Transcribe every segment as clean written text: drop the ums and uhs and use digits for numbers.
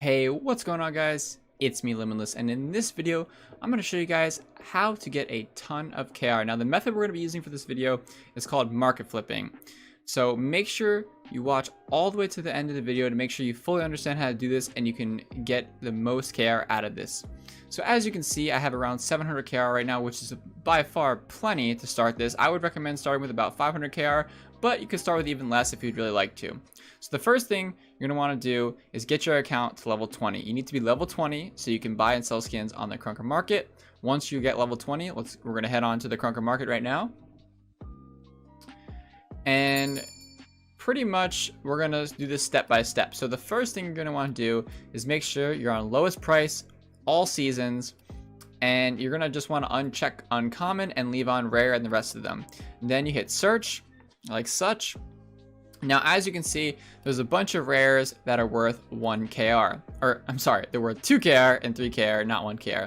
Hey, what's going on, guys? It's me, Limitless, and in this video, I'm going to show you guys how to get a ton of KR. Now, the method we're going to be using for this video is called market flipping. So make sure you watch all the way to the end of the video to make sure you fully understand how to do this and you can get the most KR out of this. So as you can see, I have around 700 KR right now, which is by far plenty to start this. I would recommend starting with about 500 KR, but you could start with even less if you'd really like to. So the first thing you're going to want to do is get your account to level 20. You need to be level 20 so you can buy and sell skins on the Krunker market. Once you get level 20, we're going to head on to the Krunker market right now. And pretty much we're going to do this step by step. So the first thing you're going to want to do is make sure you're on lowest price all seasons, and you're going to just want to uncheck uncommon and leave on rare and the rest of them. And then you hit search like such. Now, as you can see, there's a bunch of rares that are worth 1 KR, or I'm sorry, they're worth 2 KR and 3 KR, not 1 KR.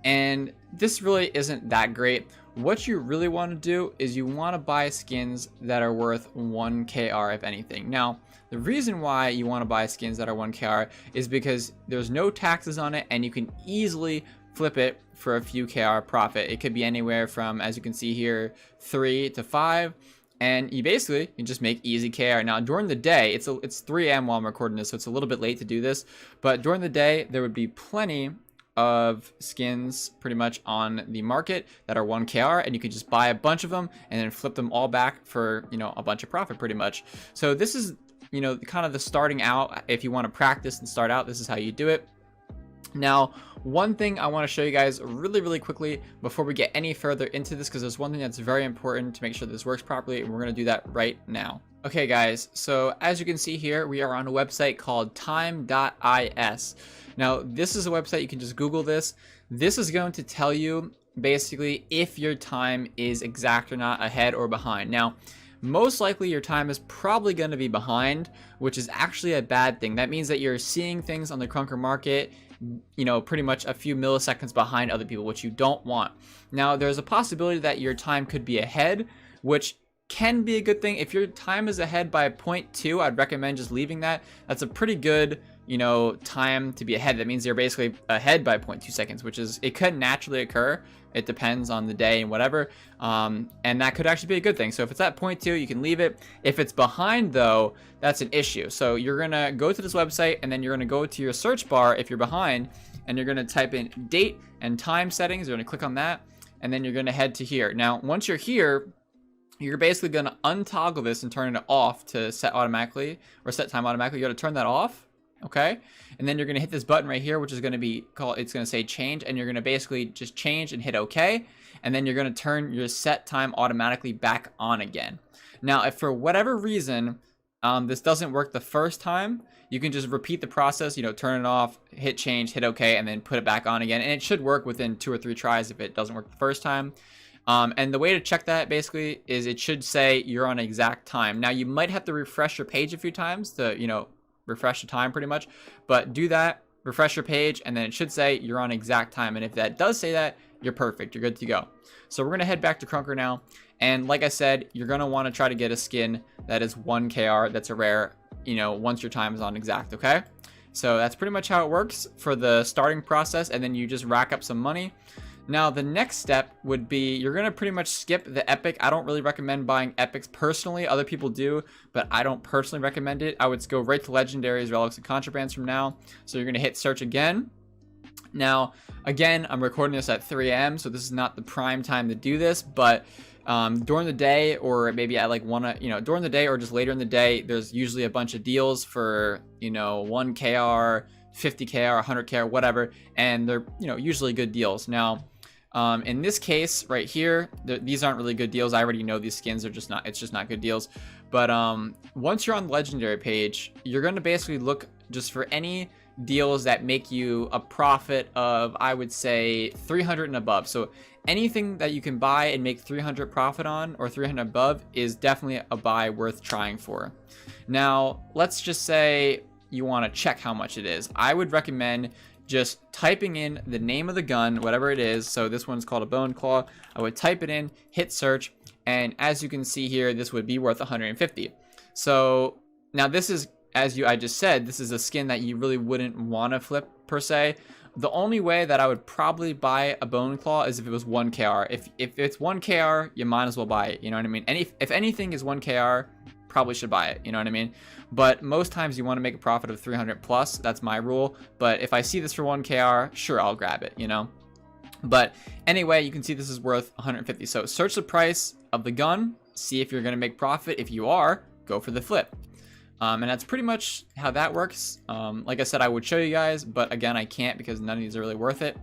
And this really isn't that great. What you really want to do is you want to buy skins that are worth 1 KR, if anything. Now, the reason why you want to buy skins that are 1 KR is because there's no taxes on it and you can easily flip it for a few KR profit. It could be anywhere from, as you can see here, 3 to 5. And you basically can just make easy KR. Now, during the day, it's 3 a.m. while I'm recording this, so it's a little bit late to do this. But during the day, there would be plenty of skins pretty much on the market that are 1 KR, and you could just buy a bunch of them and then flip them all back for, a bunch of profit pretty much. So this is, kind of the starting out. If you want to practice and start out, this is how you do it. Now, one thing I want to show you guys really quickly before we get any further into this, because there's one thing that's very important to make sure this works properly, and we're going to do that right now. Okay, guys, so as you can see here, we are on a website called time.is. Now, this is a website, you can just Google this. This is going to tell you basically if your time is exact or not, ahead or behind. Now, most likely your time is probably going to be behind, which is actually a bad thing. That means that you're seeing things on the Krunker market, pretty much a few milliseconds behind other people, which you don't want. Now, there's a possibility that your time could be ahead, which can be a good thing. If your time is ahead by 0.2, I'd recommend just leaving that. That's a pretty good, time to be ahead. That means you're basically ahead by 0.2 seconds, which is, it could naturally occur. It depends on the day and whatever. And that could actually be a good thing. So if it's at 0.2, you can leave it. If it's behind though, that's an issue. So you're gonna go to this website and then you're gonna go to your search bar if you're behind, and you're gonna type in date and time settings. You're gonna click on that, and then you're gonna head to here. Now, once you're here, you're basically gonna untoggle this and turn it off to set automatically, or set time automatically. You gotta turn that off. Okay, and then you're gonna hit this button right here, which is gonna be called, it's gonna say change, and you're gonna basically just change and hit OK, and then you're gonna turn your set time automatically back on again. Now, if for whatever reason this doesn't work the first time, you can just repeat the process, turn it off, hit change, hit OK, and then put it back on again, and it should work within 2 or 3 tries if it doesn't work the first time. And the way to check that basically is it should say you're on exact time. Now, you might have to refresh your page a few times to, refresh the time pretty much, but do that, refresh your page, and then it should say you're on exact time. And if that does say that, you're perfect, you're good to go. So we're gonna head back to Krunker now, and like I said, you're gonna want to try to get a skin that is 1 KR, that's a rare, once your time is on exact. Okay, so that's pretty much how it works for the starting process, and then you just rack up some money. Now, the next step would be, you're going to pretty much skip the epic. I don't really recommend buying epics personally. Other people do, but I don't personally recommend it. I would go right to legendaries, relics, and contrabands from now. So you're going to hit search again. Now, again, I'm recording this at 3 a.m., so this is not the prime time to do this, but during the day, or maybe at like during the day or just later in the day, there's usually a bunch of deals for, 1 KR, 50 KR, 100 KR, whatever, and they're, usually good deals. Now, in this case right here, these aren't really good deals. I already know these skins are just not, it's just not good deals. But once you're on the legendary page, you're going to basically look just for any deals that make you a profit of, I would say, 300 and above. So anything that you can buy and make 300 profit on, or 300 above, is definitely a buy worth trying for. Now, let's just say you want to check how much it is. I would recommend just typing in the name of the gun, whatever it is. So this one's called a bone claw. I would type it in, hit search, and as you can see here, this would be worth 150. So now this is as I just said, this is a skin that you really wouldn't want to flip per se. The only way that I would probably buy a Bone Claw is if it was 1 KR. If it's 1 KR, you might as well buy it, you know what I mean? And if anything is 1 KR, probably should buy it, you know what I mean? But most times you want to make a profit of 300 plus, that's my rule. But if I see this for 1 KR, sure, I'll grab it, you know? But anyway, you can see this is worth 150. So search the price of the gun, see if you're going to make profit. If you are, go for the flip. And that's pretty much how that works. Like I said, I would show you guys, but again, I can't because none of these are really worth it.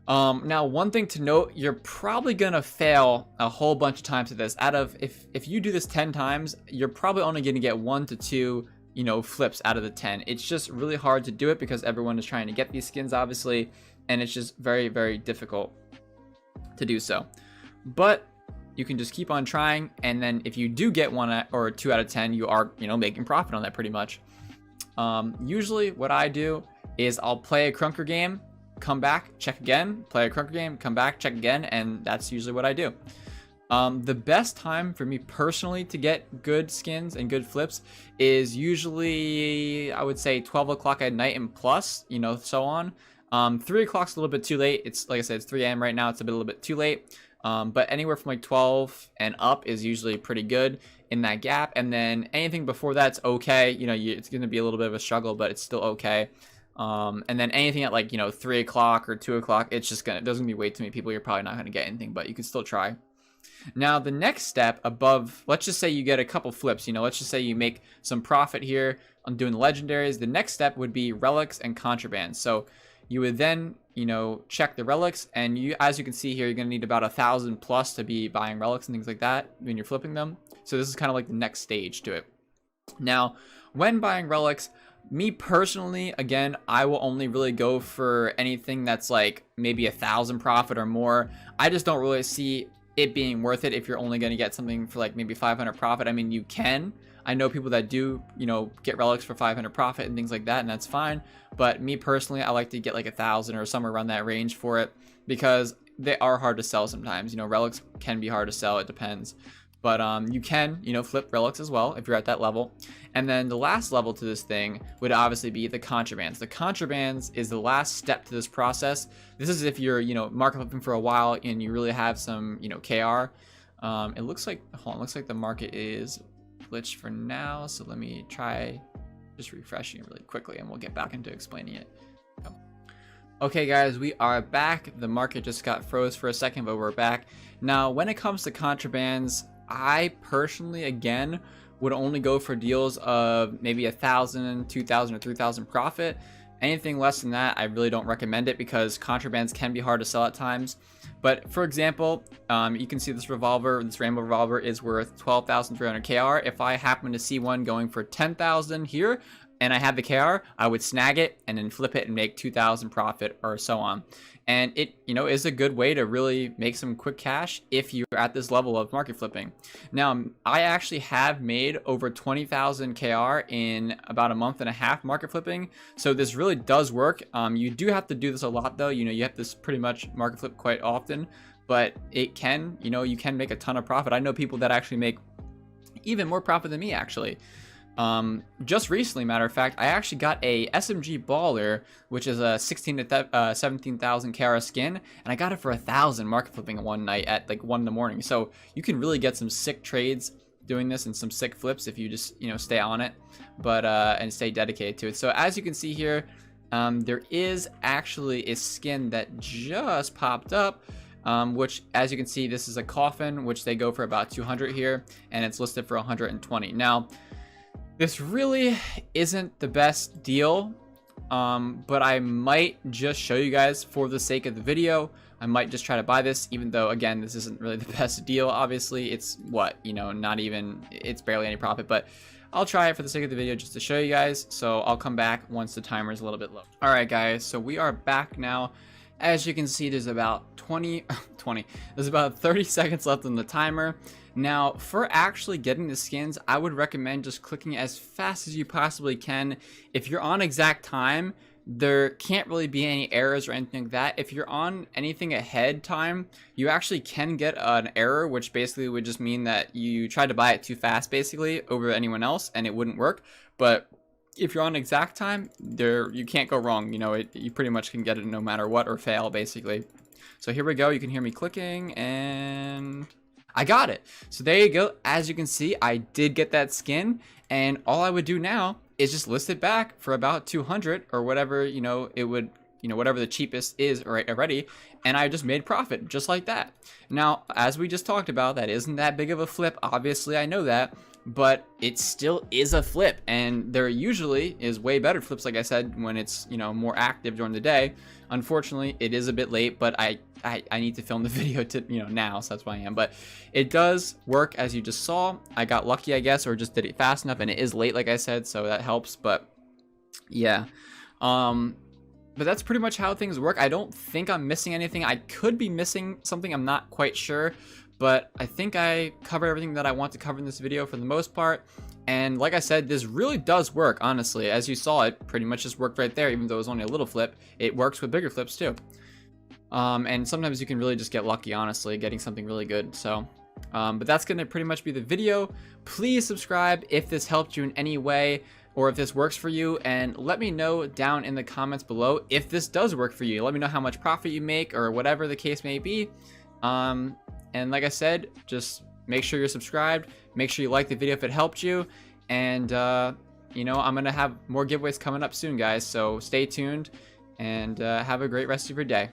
Now, one thing to note, you're probably gonna fail a whole bunch of times at this. If you do this 10 times, you're probably only gonna get 1 to 2, you know, flips out of the 10. It's just really hard to do it because everyone is trying to get these skins, obviously, and it's just very, very difficult to do so. But you can just keep on trying, and then if you do get 1 or 2 out of 10, you are, you know, making profit on that pretty much. Usually what I do is I'll play a Krunker game, come back, check again, play a Krunker game, come back, check again, and that's usually what I do. The best time for me personally to get good skins and good flips is usually, I would say, 12 o'clock at night and plus, you know, so on. 3 o'clock's a little bit too late. It's, like I said, it's 3 a.m. right now. It's a little bit too late. But anywhere from like 12 and up is usually pretty good in that gap. And then anything before that's okay. You know, it's going to be a little bit of a struggle, but it's still okay. And then anything at like, you know, 3 o'clock or 2 o'clock, it's just there's gonna be way too many people. You're probably not going to get anything, but you can still try. Now, the next step above, let's just say you get a couple flips, you know, let's just say you make some profit here on doing the legendaries. The next step would be relics and contrabands. So you would then, you know, check the relics, and you, as you can see here, you're going to need about 1,000 plus to be buying relics and things like that when you're flipping them. So this is kind of like the next stage to it. Now, when buying relics, me personally, again, I will only really go for anything that's like maybe 1,000 profit or more. I just don't really see it being worth it if you're only going to get something for like maybe 500 profit. I mean, you can. I know people that do, you know, get relics for 500 profit and things like that, and that's fine. But me personally, I like to get like 1,000 or somewhere around that range for it because they are hard to sell sometimes. You know, relics can be hard to sell. It depends. But you can, you know, flip relics as well if you're at that level. And then the last level to this thing would obviously be the contrabands. The contrabands is the last step to this process. This is if you're, you know, market flipping for a while and you really have some, you know, KR. It looks like, hold on, looks like the market is glitched for now. So let me try just refreshing it really quickly and we'll get back into explaining it. Okay guys, we are back. The market just got froze for a second, but we're back. Now, when it comes to contrabands, I personally, again, would only go for deals of maybe 1,000, 2,000, or 3,000 profit. Anything less than that, I really don't recommend it because contrabands can be hard to sell at times. But for example, you can see this revolver, this rainbow revolver is worth 12,300 KR. If I happen to see one going for 10,000 here, and I have the KR, I would snag it and then flip it and make 2,000 profit or so on. And it, you know, is a good way to really make some quick cash if you're at this level of market flipping. Now, I actually have made over 20,000 KR in about a month and a half market flipping. So this really does work. You do have to do this a lot though. You know, you have to pretty much market flip quite often, but it can, you know, you can make a ton of profit. I know people that actually make even more profit than me actually. Just recently, matter of fact, I actually got a SMG Baller, which is a 16 to 17,000 KR skin, and I got it for 1,000 market flipping one night at like 1 in the morning. So you can really get some sick trades doing this and some sick flips if you just, you know, stay on it, but and stay dedicated to it. So as you can see here, there is actually a skin that just popped up. Which, as you can see, this is a coffin, which they go for about 200 here, and it's listed for 120. Now, this really isn't the best deal, but I might just show you guys for the sake of the video. I might just try to buy this, even though, again, this isn't really the best deal. Obviously, it's what, you know, not even, it's barely any profit, but I'll try it for the sake of the video just to show you guys. So I'll come back once the timer is a little bit low. All right, guys, so we are back now. As you can see, there's about 30 seconds left on the timer. Now, for actually getting the skins, I would recommend just clicking as fast as you possibly can. If you're on exact time, there can't really be any errors or anything like that. If you're on anything ahead time, you actually can get an error, which basically would just mean that you tried to buy it too fast basically over anyone else and it wouldn't work. But if you're on exact time, you can't go wrong. You know, you pretty much can get it no matter what or fail basically. So here we go. You can hear me clicking and I got it. So there you go. As you can see, I did get that skin, and all I would do now is just list it back for about 200 or whatever, you know, it would, you know, whatever the cheapest is already, and I just made profit just like that. Now, as we just talked about, that isn't that big of a flip. Obviously, I know that, but it still is a flip, and there usually is way better flips, like I said, when it's, you know, more active during the day. Unfortunately, it is a bit late, but I need to film the video to, you know, now, so that's why I am. But it does work, as you just saw. I got lucky, I guess, or just did it fast enough, and it is late, like I said, so that helps. But yeah, but that's pretty much how things work. I don't think I'm missing anything. I could be missing something, I'm not quite sure, but I think I covered everything that I want to cover in this video for the most part. And like I said, this really does work, honestly. As you saw, it pretty much just worked right there, even though it was only a little flip. It works with bigger flips too. And sometimes you can really just get lucky, honestly, getting something really good. So, but that's going to pretty much be the video. Please subscribe if this helped you in any way, or if this works for you, and let me know down in the comments below if this does work for you. Let me know how much profit you make, or whatever the case may be. And like I said, just make sure you're subscribed. Make sure you like the video if it helped you. And, you know, I'm going to have more giveaways coming up soon, guys. So stay tuned and have a great rest of your day.